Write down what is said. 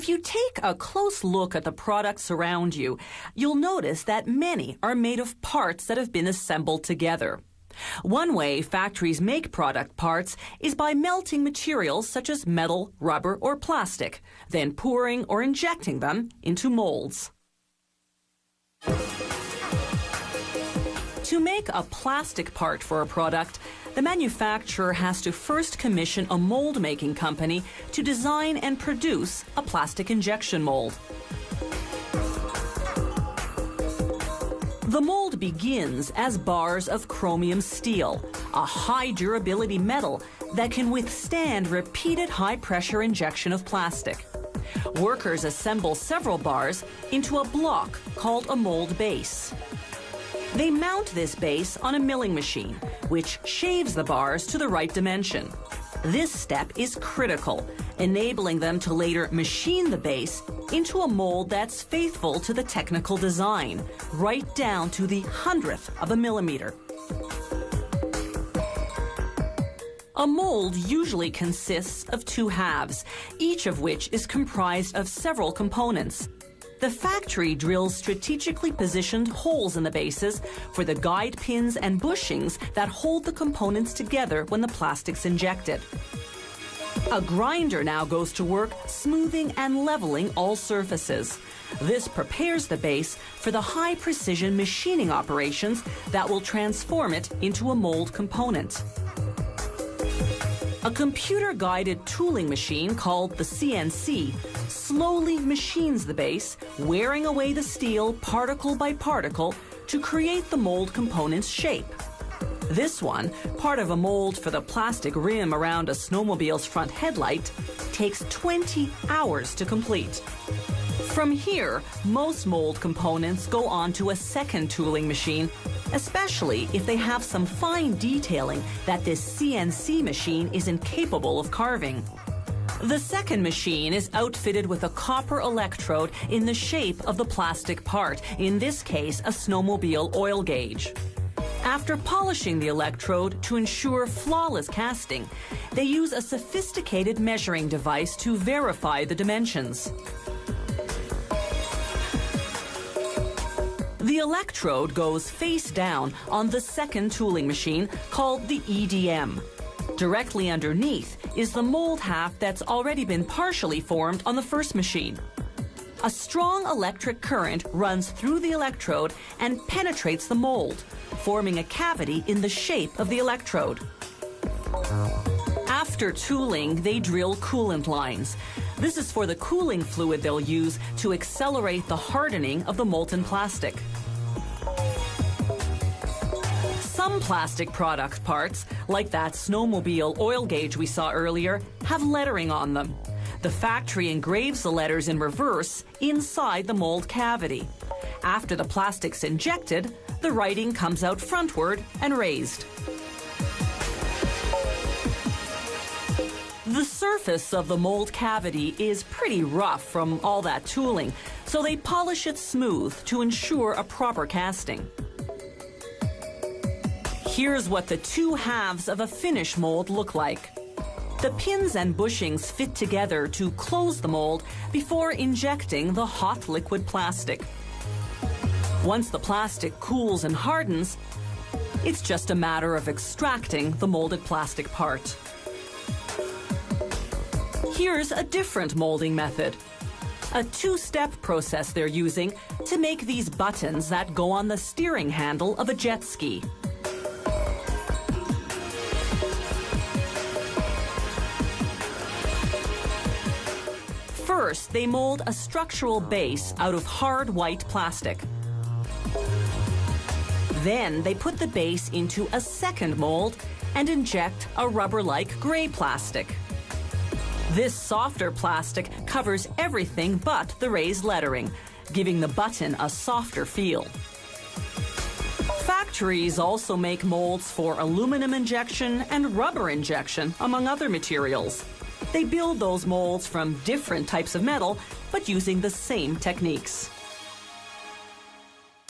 If you take a close look at the products around you, you'll notice that many are made of parts that have been assembled together. One way factories make product parts is by melting materials such as metal, rubber, or plastic, then pouring or injecting them into molds. To make a plastic part for a product, the manufacturer has to first commission a mold-making company to design and produce a plastic injection mold. The mold begins as bars of chromium steel, a high-durability metal that can withstand repeated high-pressure injection of plastic. Workers assemble several bars into a block called a mold base. They mount this base on a milling machine, which shaves the bars to the right dimension. This step is critical, enabling them to later machine the base into a mold that's faithful to the technical design, right down to the 100th of a millimeter. A mold usually consists of two halves, each of which is comprised of several components. The factory drills strategically positioned holes in the bases for the guide pins and bushings that hold the components together when the plastic's injected. A grinder now goes to work smoothing and leveling all surfaces. This prepares the base for the high-precision machining operations that will transform it into a mold component. A computer-guided tooling machine called the CNC slowly machines the base, wearing away the steel particle by particle to create the mold component's shape. This one, part of a mold for the plastic rim around a snowmobile's front headlight, takes 20 hours to complete. From here, most mold components go on to a second tooling machine, especially if they have some fine detailing that this CNC machine is incapable of carving. The second machine is outfitted with a copper electrode in the shape of the plastic part, in this case a snowmobile oil gauge. After polishing the electrode to ensure flawless casting, they use a sophisticated measuring device to verify the dimensions. The electrode goes face down on the second tooling machine called the EDM. Directly underneath is the mold half that's already been partially formed on the first machine. A strong electric current runs through the electrode and penetrates the mold, forming a cavity in the shape of the electrode. After tooling, they drill coolant lines. This is for the cooling fluid they'll use to accelerate the hardening of the molten plastic. Some plastic product parts, like that snowmobile oil gauge we saw earlier, have lettering on them. The factory engraves the letters in reverse inside the mold cavity. After the plastic's injected, the writing comes out frontward and raised. The surface of the mold cavity is pretty rough from all that tooling, so they polish it smooth to ensure a proper casting. Here's what the two halves of a finish mold look like. The pins and bushings fit together to close the mold before injecting the hot liquid plastic. Once the plastic cools and hardens, it's just a matter of extracting the molded plastic part. Here's a different molding method. A two-step process they're using to make these buttons that go on the steering handle of a jet ski. First, they mold a structural base out of hard white plastic. Then they put the base into a second mold and inject a rubber-like gray plastic. This softer plastic covers everything but the raised lettering, giving the button a softer feel. Factories also make molds for aluminum injection and rubber injection, among other materials. They build those molds from different types of metal, but using the same techniques.